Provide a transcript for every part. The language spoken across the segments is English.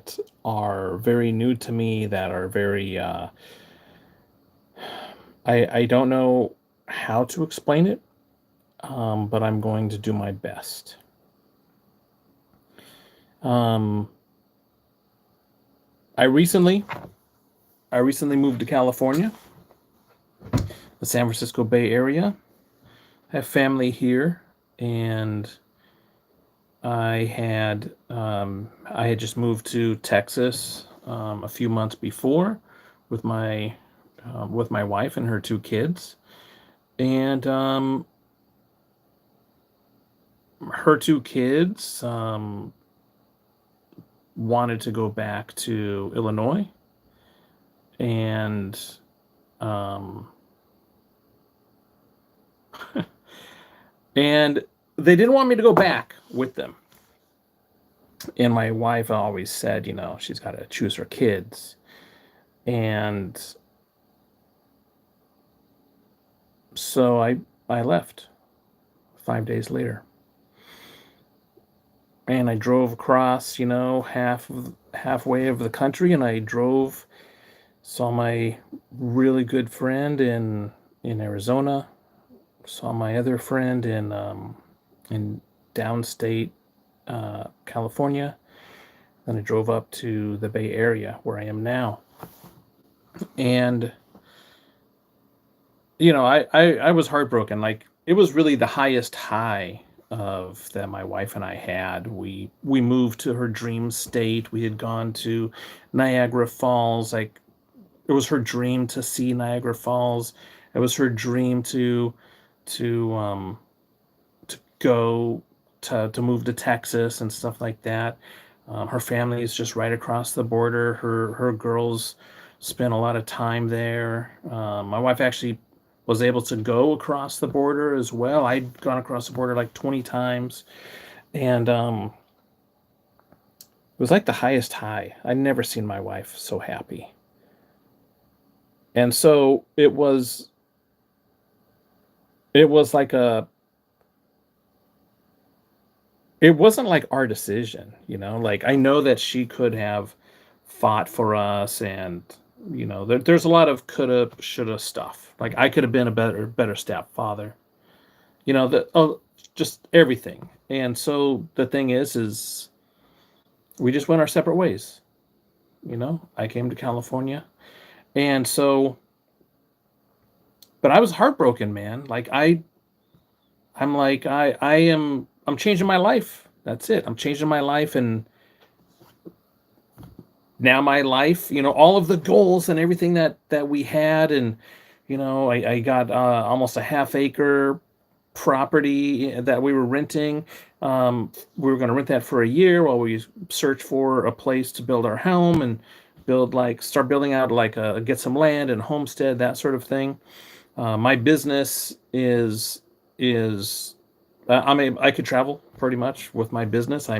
that are very new to me, that are very, I don't know how to explain it, but I'm going to do my best. Um, I recently I recently moved to California, the San Francisco Bay Area. I have family here, and I had just moved to Texas a few months before with my wife and her two kids, and her two kids wanted to go back to Illinois, and um, and they didn't want me to go back with them. And my wife always said, she's got to choose her kids. And so I left 5 days later. And I drove across, halfway of the country, and I saw my really good friend in Arizona, saw my other friend in downstate California. Then I drove up to the Bay Area where I am now. And I was heartbroken. Like, it was really the highest high of that my wife and I had. We moved to her dream state. We had gone to Niagara Falls. Like, it was her dream to see Niagara Falls. It was her dream to go to move to Texas and stuff like that. Her family is just right across the border. Her girls spent a lot of time there. My wife actually was able to go across the border as well. I'd gone across the border like 20 times, and it was like the highest high. I'd never seen my wife so happy. And so it was like it wasn't like our decision, like, I know that she could have fought for us, and there's a lot of coulda, shoulda stuff. Like, I could have been a better stepfather, just everything. And so the thing is we just went our separate ways. I came to California, and so, but I was heartbroken, man. Like, I'm like, I'm changing my life. That's it. I'm changing my life. And now my life, all of the goals and everything that we had, and I got almost a half-acre property that we were renting. We were going to rent that for a year while we search for a place to build our home, and start building out, like, get some land and homestead, that sort of thing. My business is I could travel pretty much with my business. I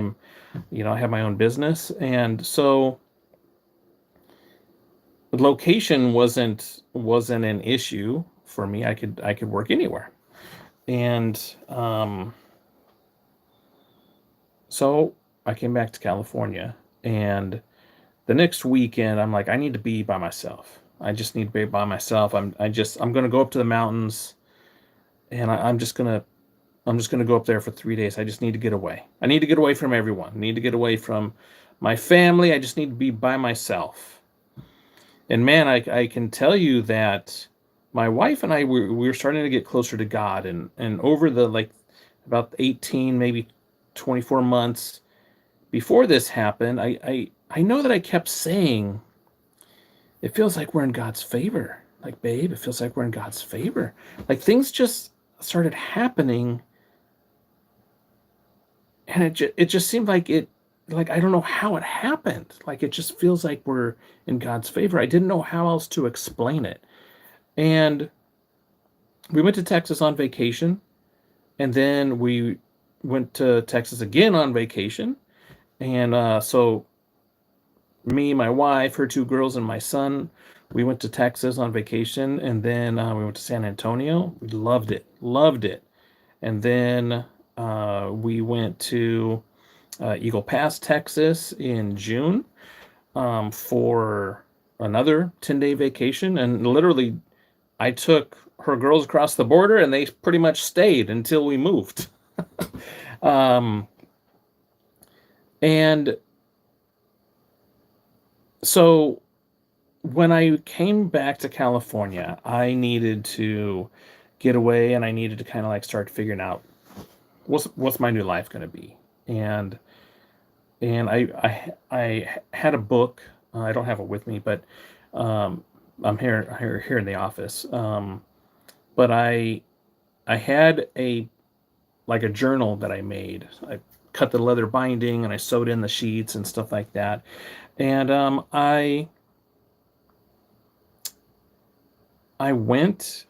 have my own business, and so the location wasn't an issue for me. I could work anywhere. And so I came back to California, and the next weekend I'm like, I need to be by myself. I just need to be by myself. I'm gonna go up to the mountains, and I'm just gonna go up there for 3 days. I just need to get away. I need to get away from everyone. I need to get away from my family. I just need to be by myself. And man, I can tell you that my wife and I we were starting to get closer to God, and over the, like, about 18, maybe 24 months before this happened, I know that I kept saying, it feels like we're in God's favor. Like, babe, it feels like we're in God's favor. Like, things just started happening, and it just seemed like I don't know how it happened. Like, it just feels like we're in God's favor. I didn't know how else to explain it. And we went to Texas on vacation, and then we went to Texas again on vacation. And so me, my wife, her two girls, and my son, we went to Texas on vacation, and then we went to San Antonio. We loved it, loved it. And then we went to Eagle Pass, Texas in June. for another 10-day vacation, and literally I took her girls across the border, and they pretty much stayed until we moved. Um, and so when I came back to California, I needed to get away, and I needed to kind of like start figuring out what's my new life going to be. And I had a book. I don't have it with me, but um, I'm here in the office. But I had a journal that I made. I cut the leather binding and I sewed in the sheets and stuff like that. And I went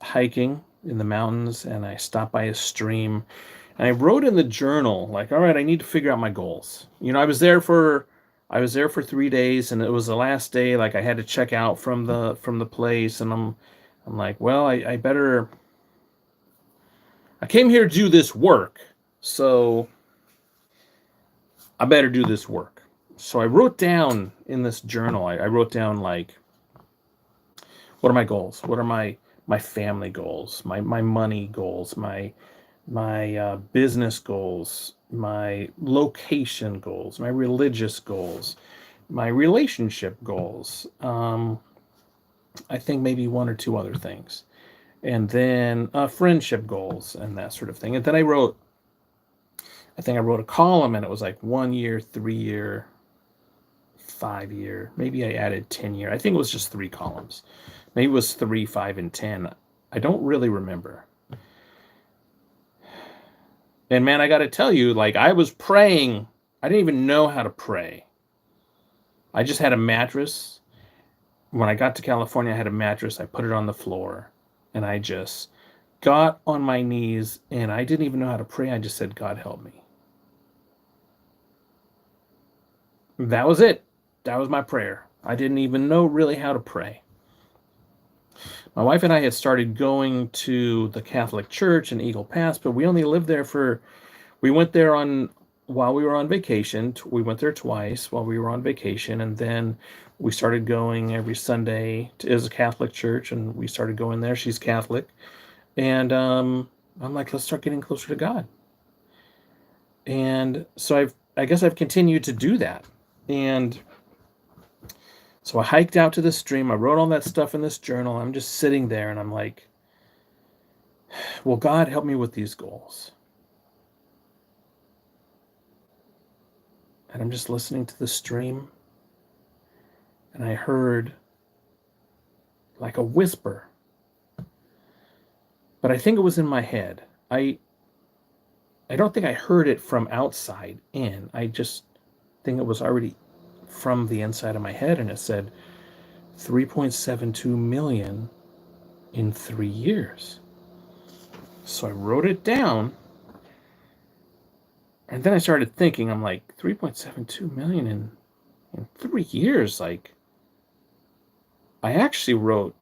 hiking in the mountains, and I stopped by a stream, and I wrote in the journal like, all right, I need to figure out my goals. I was there for 3 days, and it was the last day. Like, I had to check out from the place, and I'm like, well, I came here to do this work, so I better do this work. So I wrote down in this journal, I wrote down like, what are my goals? What are my family goals, my money goals, my business goals, my location goals, my religious goals, my relationship goals. I think maybe one or two other things, and then friendship goals and that sort of thing. And then I think I wrote a column, and it was like 1 year, 3 year, 5 year. Maybe I added 10 year. I think it was just 3 columns. Maybe it was 3, 5, and 10. I don't really remember. And man, I got to tell you, like, I was praying. I didn't even know how to pray. I just had a mattress. When I got to California, I had a mattress. I put it on the floor, and I just got on my knees, and I didn't even know how to pray. I just said, God, help me. That was it. That was my prayer. I didn't even know really how to pray. My wife and I had started going to the Catholic Church in Eagle Pass, but we only lived there we went there while we were on vacation. We went there twice while we were on vacation, and then we started going every Sunday. It is a Catholic church, and we started going there. She's Catholic. And I'm like, let's start getting closer to God. And so I guess I've continued to do that. And so I hiked out to the stream. I wrote all that stuff in this journal. I'm just sitting there, and I'm like, well, God, help me with these goals. And I'm just listening to the stream, and I heard like a whisper, but I think it was in my head. I don't think I heard it from outside in. I just think it was already from the inside of my head, and it said 3.72 million in 3 years. So I wrote it down, and then I started thinking, I'm like, 3.72 million in 3 years. Like, I actually wrote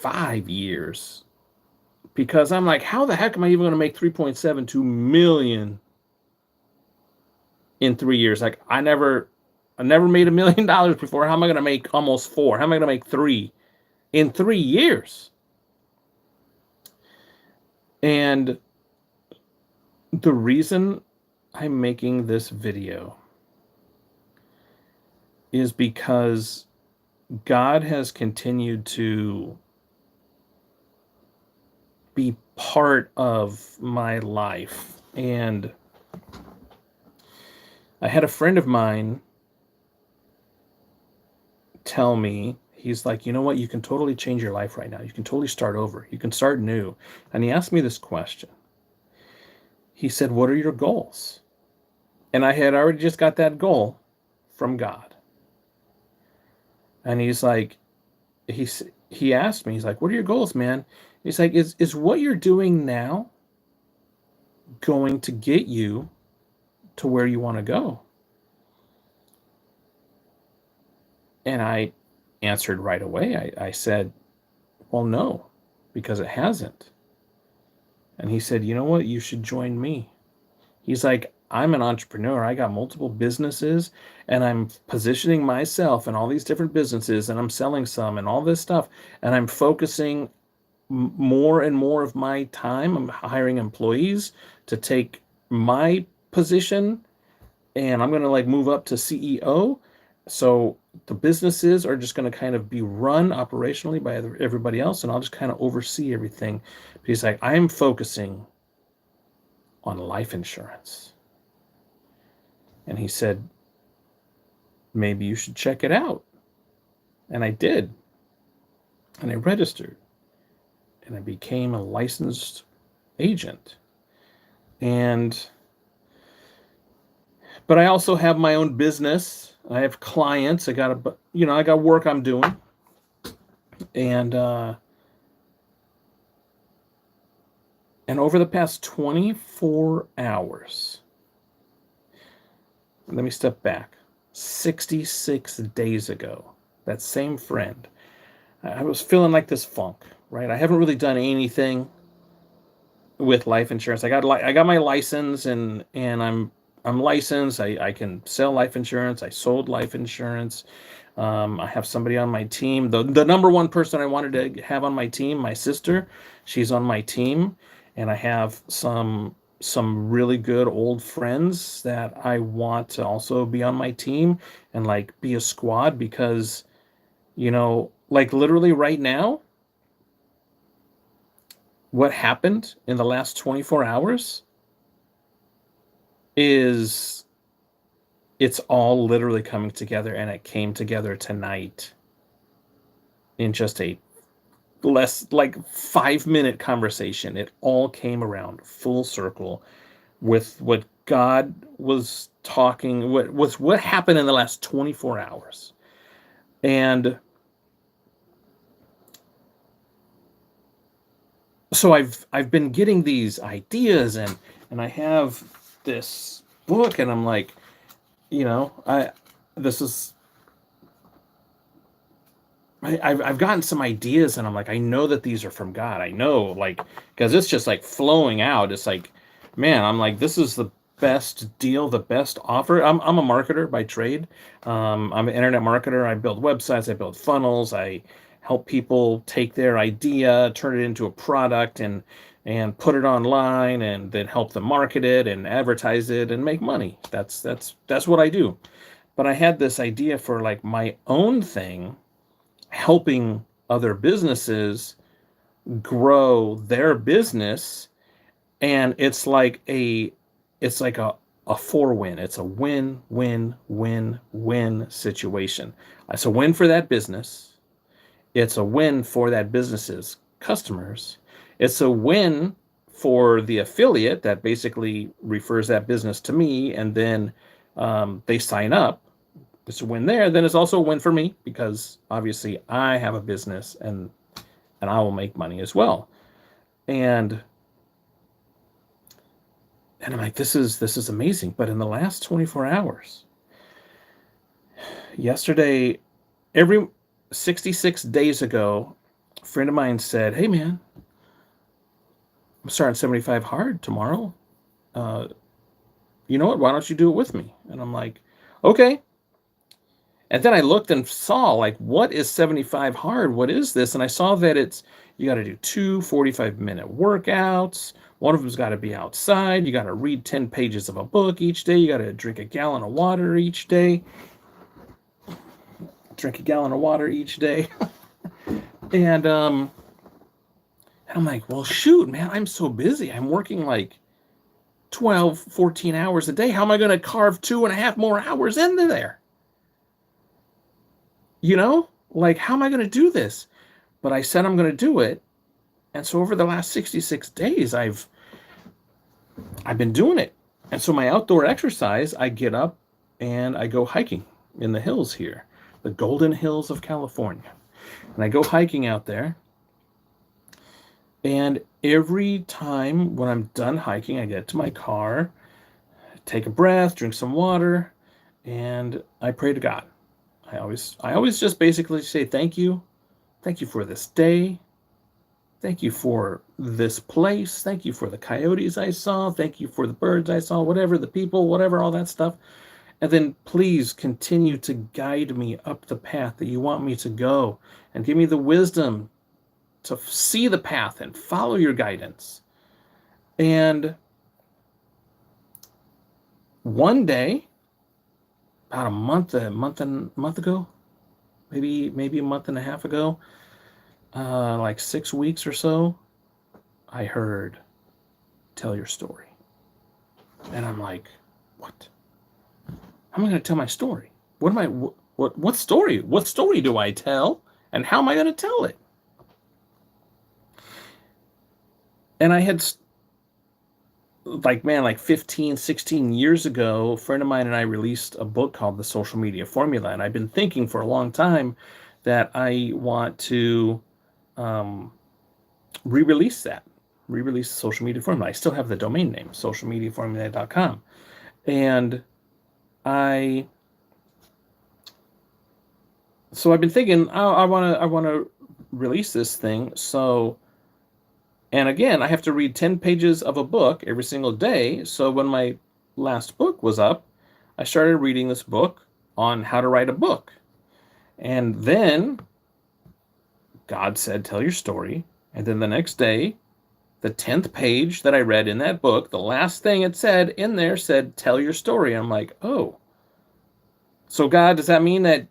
5 years, because I'm like, how the heck am I even going to make 3.72 million in 3 years? Like, I never made $1 million before. How am I going to make almost 4? How am I going to make 3 in 3 years? And the reason I'm making this video is because God has continued to be part of my life. And I had a friend of mine tell me, he's like, you know what, you can totally change your life right now. You can totally start over. You can start new. And he asked me this question. He said, what are your goals? And I had already just got that goal from God. And he's like, he asked me, he's like, what are your goals, man? He's like, is what you're doing now going to get you to where you want to go? And I answered right away. I said, well, no, because it hasn't. And he said, you know what? You should join me. He's like, I'm an entrepreneur. I got multiple businesses, and I'm positioning myself in all these different businesses, and I'm selling some and all this stuff, and I'm focusing more and more of my time. I'm hiring employees to take my position, and I'm going to like move up to CEO. So the businesses are just going to kind of be run operationally by everybody else, and I'll just kind of oversee everything. Because like I'm focusing on life insurance. And he said, maybe you should check it out. And I did. And I registered. And I became a licensed agent. But I also have my own business. I have clients. I got work I'm doing. And over the past 24 hours, let me step back. 66 days ago, that same friend, I was feeling like this funk, right? I haven't really done anything with life insurance. I got my license, and I'm licensed. I can sell life insurance. I sold life insurance. I have somebody on my team. The number one person I wanted to have on my team, my sister, she's on my team, and I have some really good old friends that I want to also be on my team and like be a squad, because like literally right now, what happened in the last 24 hours is it's all literally coming together, and it came together tonight in just a less like 5-minute conversation. It all came around full circle with what God was talking, what happened in the last 24 hours. And so I've been getting these ideas, and I have this book, and I'm like, I've gotten some ideas, and I'm like, I know that these are from God. I know, like, because it's just like flowing out. It's like, man, I'm like, this is the best deal, the best offer. I'm a marketer by trade. I'm an internet marketer. I build websites. I build funnels. I help people take their idea, turn it into a product, and put it online, and then help them market it and advertise it and make money. That's what I do. But I had this idea for like my own thing, helping other businesses grow their business, and it's like a 4-win. It's a win win win win situation. It's a win for that business. It's a win for that business's customers. It's a win for the affiliate that basically refers that business to me, and then they sign up. It's a win there. Then it's also a win for me, because obviously I have a business, and I will make money as well. And I'm like, this is amazing. But in the last 24 hours, yesterday, every 66 days ago, a friend of mine said, hey man, I'm starting 75 hard tomorrow. You know what? Why don't you do it with me? And I'm like, okay. And then I looked and saw, like, what is 75 hard? What is this? And I saw that you got to do 2 45-minute workouts. One of them's got to be outside. You got to read 10 pages of a book each day. You got to drink a gallon of water each day. And I'm like, well, shoot, man, I'm so busy. I'm working like 12, 14 hours a day. How am I going to carve 2.5 more hours into there? Like, how am I going to do this? But I said I'm going to do it. And so over the last 66 days, I've been doing it. And so my outdoor exercise, I get up and I go hiking in the hills here, the Golden Hills of California. And I go hiking out there. And every time when I'm done hiking, I get to my car, take a breath, drink some water, and I pray to God. I always just basically say, thank you for this day. Thank you for this place. Thank you for the coyotes I saw. Thank you for the birds I saw, whatever, the people, whatever, all that stuff. And then please continue to guide me up the path that you want me to go and give me the wisdom to see the path and follow your guidance. And one day, about a month ago, maybe a month and a half ago, like 6 weeks or so, I heard, tell your story. And I'm like, what? How am I going to tell my story? What story? What story do I tell? And how am I going to tell it? And I had, like 15, 16 years ago, a friend of mine and I released a book called The Social Media Formula. And I've been thinking for a long time that I want to re-release the Social Media Formula. I still have the domain name, socialmediaformula.com. And so I've been thinking, I want to release this thing. So, and again, I have to read 10 pages of a book every single day. So when my last book was up, I started reading this book on how to write a book. And then God said, tell your story. And then the next day, the 10th page that I read in that book, the last thing it said in there said, tell your story. I'm like, oh. So God, does that mean that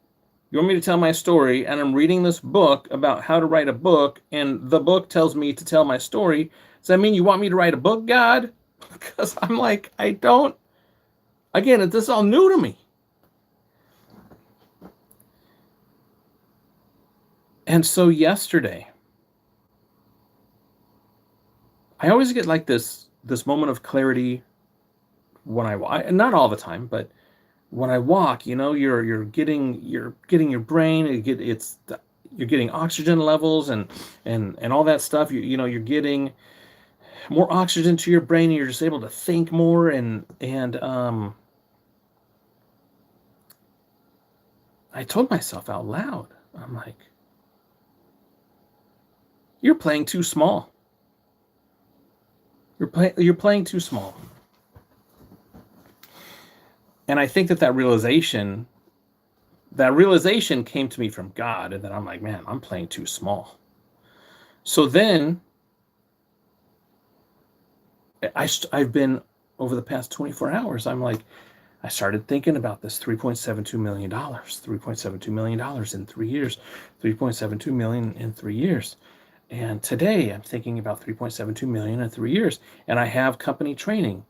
you want me to tell my story, and I'm reading this book about how to write a book, and the book tells me to tell my story? Does that mean you want me to write a book, God? Because I'm like, I don't. Again, this is all new to me. And so yesterday, I always get like this moment of clarity when I walk. Not all the time, but when I walk, you're getting your brain. You're getting oxygen levels and all that stuff. You're getting more oxygen to your brain, and you're just able to think more. And I told myself out loud, I'm like, you're playing too small. You're playing too small. And I think that realization came to me from God. And then I'm like, man, I'm playing too small. So then I've been, over the past 24 hours, I'm like, I started thinking about this $3.72 million, $3.72 million in 3 years, $3.72 million in 3 years. And today I'm thinking about $3.72 million in 3 years. And I have company training.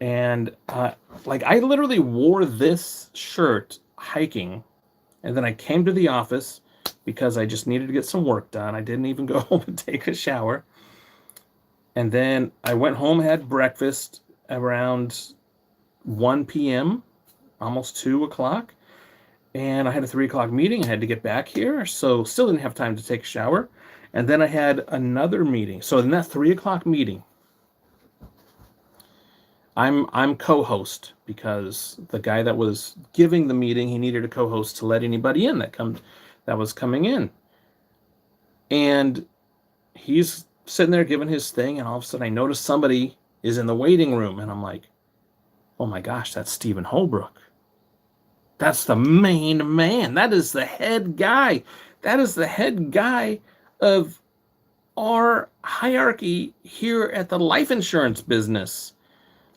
And I literally wore this shirt hiking, and then I came to the office because I just needed to get some work done. I didn't even go home and take a shower. And then I went home, had breakfast around 1 p.m., almost 2 o'clock. And I had a 3 o'clock meeting. I had to get back here, so still didn't have time to take a shower. And then I had another meeting. So in that 3 o'clock meeting, I'm co-host, because the guy that was giving the meeting, he needed a co-host to let anybody in that was coming in. And he's sitting there giving his thing, and all of a sudden I notice somebody is in the waiting room, and I'm like, oh my gosh, that's Steven Holbrook. That's the main man. That is the head guy. That is the head guy of our hierarchy here at the life insurance business.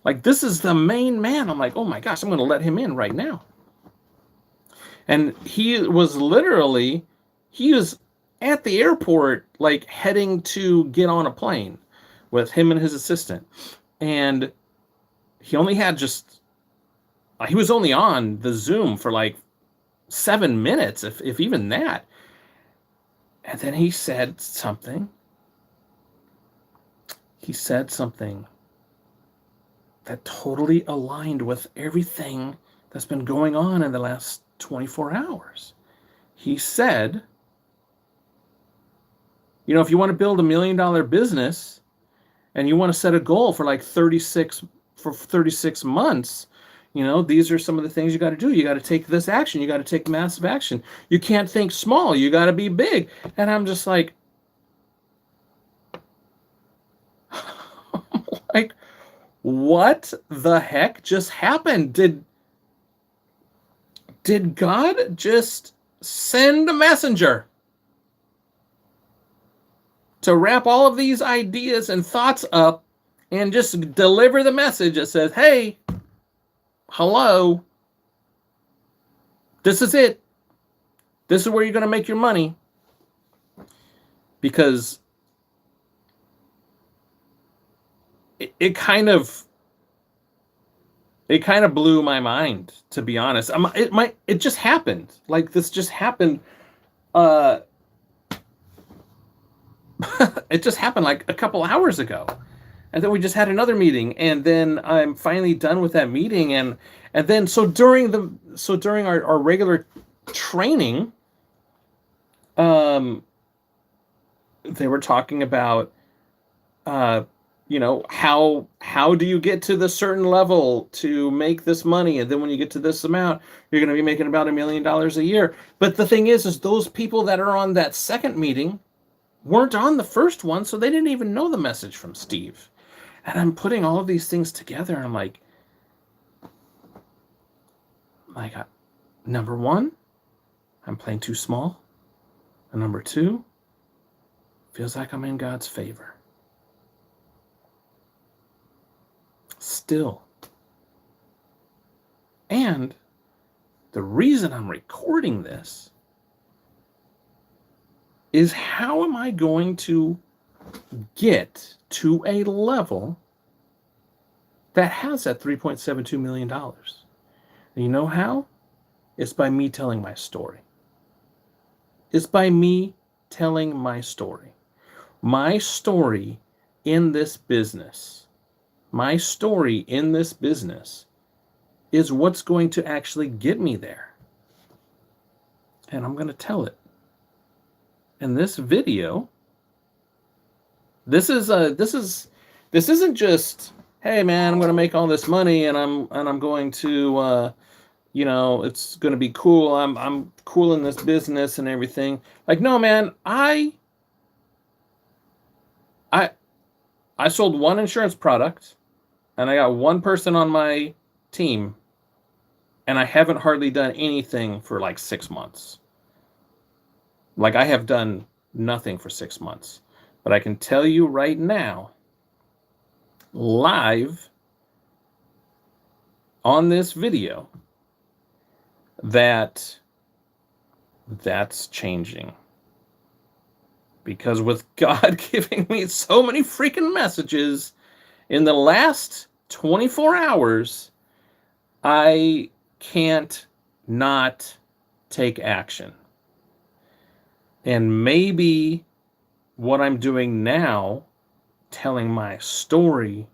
Like, this is the main man. I'm like, oh my gosh, I'm going to let him in right now. And he was at the airport, like heading to get on a plane with him and his assistant. And he only had he was only on the Zoom for like 7 minutes, if even that. And then he said something. That totally aligned with everything that's been going on in the last 24 hours. He said, if you want to build $1 million business and you want to set a goal for like 36 months, these are some of the things you got to do. You got to take this action. You got to take massive action. You can't think small. You got to be big. And I'm just like, what the heck just happened? Did God just send a messenger to wrap all of these ideas and thoughts up and just deliver the message that says, hey, hello, this is it. This is where you're going to make your money? Because it kind of blew my mind, to be honest. It just happened. Like, this just happened. It just happened like a couple hours ago. And then we just had another meeting, and then I'm finally done with that meeting. And then during our regular training, they were talking about how do you get to this certain level to make this money, and then when you get to this amount, you're going to be making about $1 million a year. But the thing is those people that are on that second meeting weren't on the first one, so they didn't even know the message from Steve. And I'm putting all of these things together, and I'm like, number one, I'm playing too small. And number two, feels like I'm in God's favor. Still. And the reason I'm recording this is, how am I going to get to a level that has that $3.72 million? And you know how? It's by me telling my story. It's by me telling my story. My story in this business. My story in this business is what's going to actually get me there. And I'm going to tell it. And this video, this isn't just, hey man, I'm going to make all this money and I'm going to it's going to be cool. I'm cool in this business and everything. Like, no, man, I sold one insurance product, and I got one person on my team, and I haven't hardly done anything for like 6 months. Like, I have done nothing for 6 months. But I can tell you right now, live on this video, that's changing. Because with God giving me so many freaking messages in the last 24 hours, I can't not take action. And maybe what I'm doing now, telling my story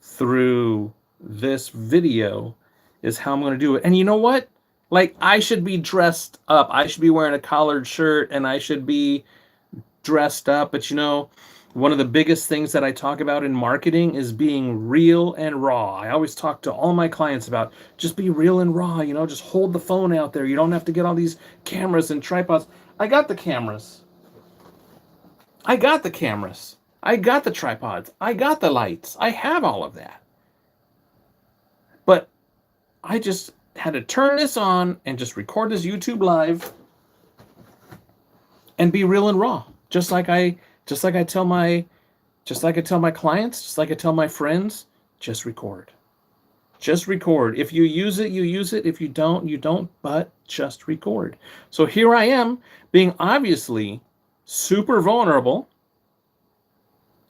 through this video, is how I'm going to do it. And you know what? Like, I should be dressed up. I should be wearing a collared shirt, and I should be dressed up. But one of the biggest things that I talk about in marketing is being real and raw. I always talk to all my clients about, just be real and raw, just hold the phone out there. You don't have to get all these cameras and tripods. I got the cameras. I got the cameras. I got the tripods. I got the lights. I have all of that. But I just had to turn this on and just record this YouTube live and be real and raw. Just like I tell my clients, just like I tell my friends, just record. Just record. If you use it, you use it. If you don't, you don't, but just record. So here I am, being obviously super vulnerable,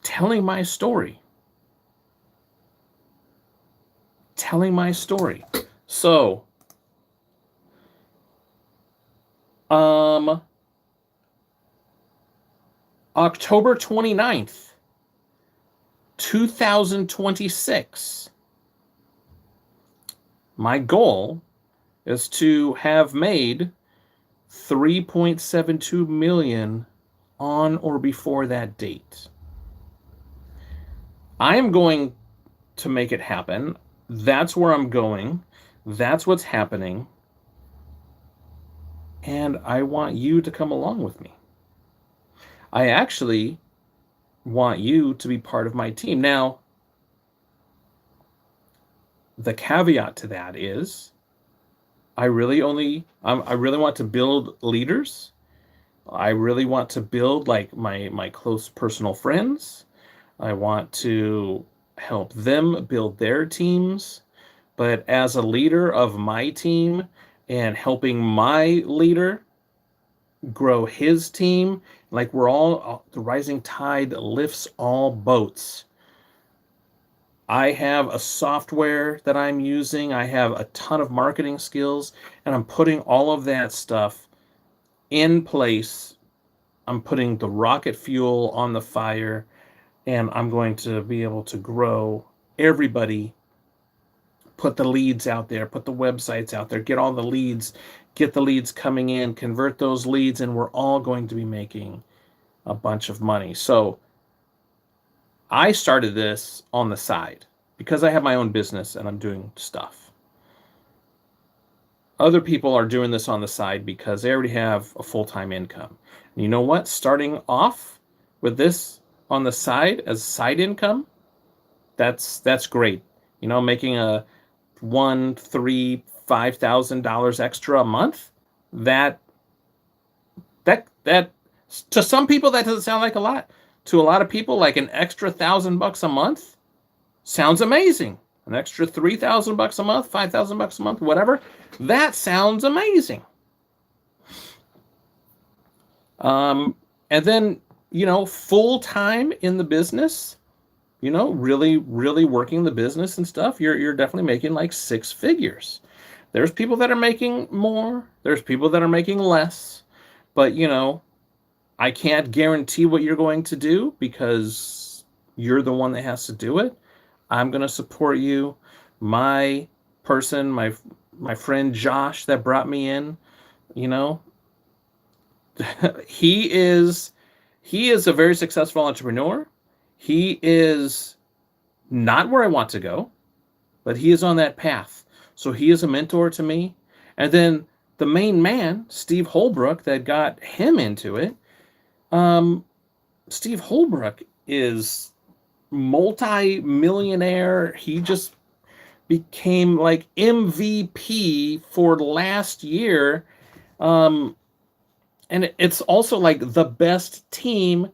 telling my story. So, October 29th, 2026. My goal is to have made $3.72 million on or before that date. I am going to make it happen. That's where I'm going. That's what's happening. And I want you to come along with me. I actually want you to be part of my team. Now, The caveat to that is I really want to build leaders. I really want to build like my close personal friends. I want to help them build their teams. But as a leader of my team and helping my leader grow his team, like we're all, the rising tide lifts all boats. I have a software that I'm using. I have a ton of marketing skills, and I'm putting all of that stuff in place. I'm putting the rocket fuel on the fire, and I'm going to be able to grow everybody, put the leads out there, put the websites out there, get all the leads, get the leads coming in, convert those leads, and we're all going to be making a bunch of money. So I started this on the side because I have my own business and I'm doing stuff. Other people are doing this on the side because they already have a full-time income. And you know what? Starting off with this on the side as side income, that's great. You know, making a $1, $3, $5,000 extra a month, that that to some people that doesn't sound like a lot. To a lot of people, like an extra $1,000 a month sounds amazing. An extra $3,000 a month, $5,000 a month, whatever. That sounds amazing. And then, you know, full time in the business, you know, really, really working the business and stuff, you're definitely making like six figures. There's people that are making more, there's people that are making less, but you know, I can't guarantee what you're going to do because you're the one that has to do it. I'm going to support you. My person, my friend Josh that brought me in, you know, he is a very successful entrepreneur. He is not where I want to go, but he is on that path. So he is a mentor to me. And then the main man, Steve Holbrook, that got him into it. Steve Holbrook is multi-millionaire. He just became like MVP for last year. And it's also like the best team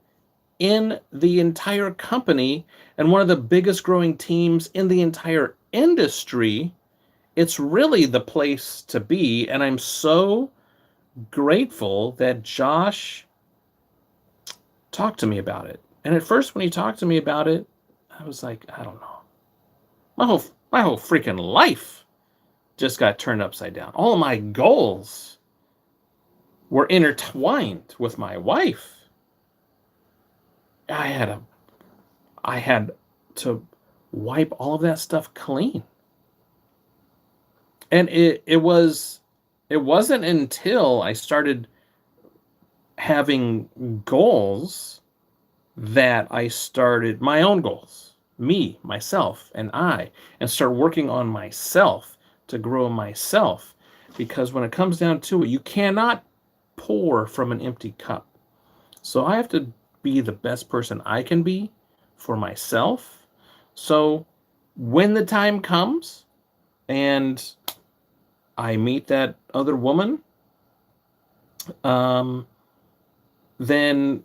in the entire company and one of the biggest growing teams in the entire industry. It's really the place to be. And I'm so grateful that Josh talked to me about it. And at first, when he talked to me about it, I was like, I don't know. My whole freaking life just got turned upside down. All of my goals were intertwined with my wife. I had to wipe all of that stuff clean. And it wasn't until I started having goals that I started my own goals, me, myself, and start working on myself to grow myself. Because when it comes down to it, you cannot pour from an empty cup. So I have to be the best person I can be for myself. So when the time comes and I meet that other woman, then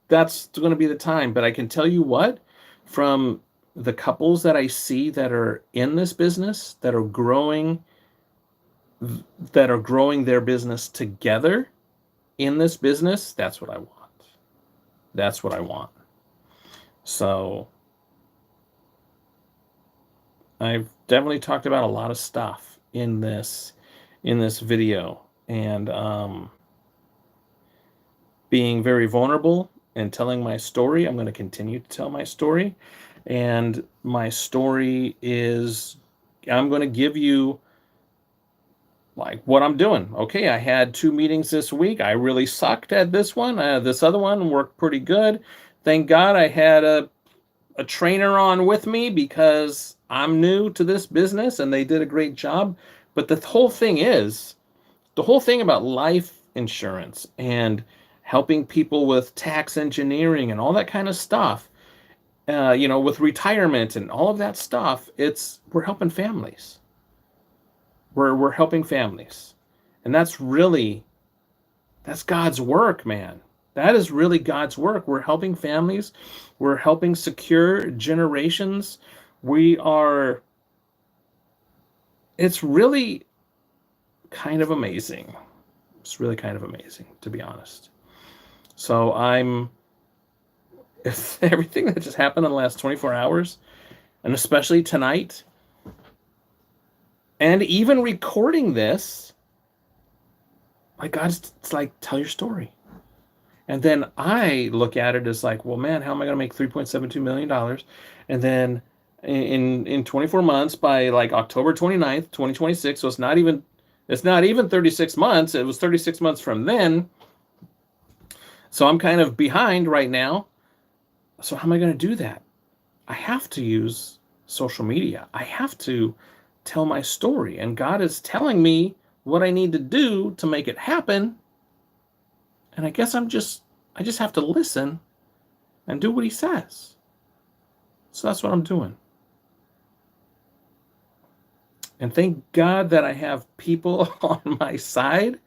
that's going to be the time. But I can tell you what, from the couples that I see that are in this business, that are growing their business together in this business, that's what I want. That's what I want. So I've definitely talked about a lot of stuff in this video, and being very vulnerable and telling my story. I'm going to continue to tell my story, and my story is I'm going to give you like what I'm doing. Okay, I had 2 meetings this week. I really sucked at this one. This other one worked pretty good. Thank God I had a trainer on with me because I'm new to this business and they did a great job. But the whole thing about life insurance and helping people with tax engineering and all that kind of stuff, with retirement and all of that stuff, we're helping families. We're helping families. And that's God's work, man. That is really God's work. We're helping families. We're helping secure generations. We are, it's really kind of amazing. It's really kind of amazing, to be honest. So if everything that just happened in the last 24 hours, and especially tonight, and even recording this, like God's, it's like, tell your story. And then I look at it as like, well, man, how am I going to make $3.72 million? And then in 24 months, by like October 29th, 2026, so it's not even 36 months. It was 36 months from then. So I'm kind of behind right now. So how am I going to do that? I have to use social media. I have to tell my story. And God is telling me what I need to do to make it happen. And I guess I just have to listen and do what he says. So that's what I'm doing. And thank God that I have people on my side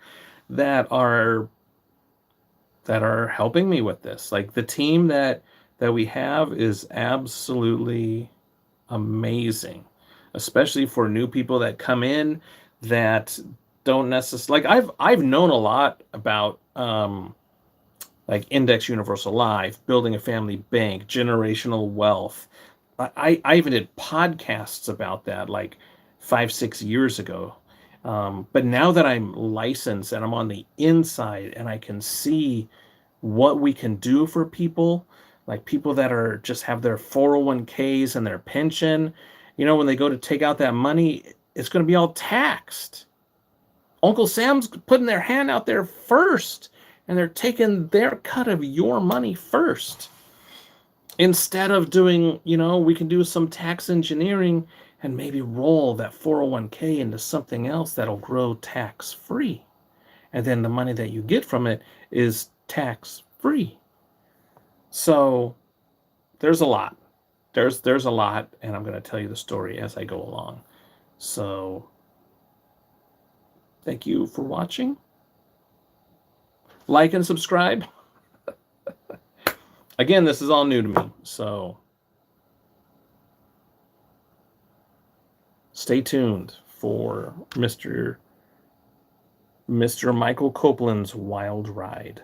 that are helping me with this. Like the team that we have is absolutely amazing, especially for new people that come in that don't necessarily, like I've known a lot about like index universal life, building a family bank, generational wealth. I even did podcasts about that like 5-6 years ago. But now that I'm licensed and I'm on the inside and I can see what we can do for people, like people that are just have their 401ks and their pension, when they go to take out that money, it's going to be all taxed. Uncle Sam's putting their hand out there first, and they're taking their cut of your money first. Instead of doing, we can do some tax engineering and maybe roll that 401k into something else that'll grow tax free. And then the money that you get from it is tax free. So there's a lot. There's a lot, and I'm going to tell you the story as I go along. So thank you for watching. Like and subscribe. Again, this is all new to me, so stay tuned for Mr. Michael Copeland's wild ride.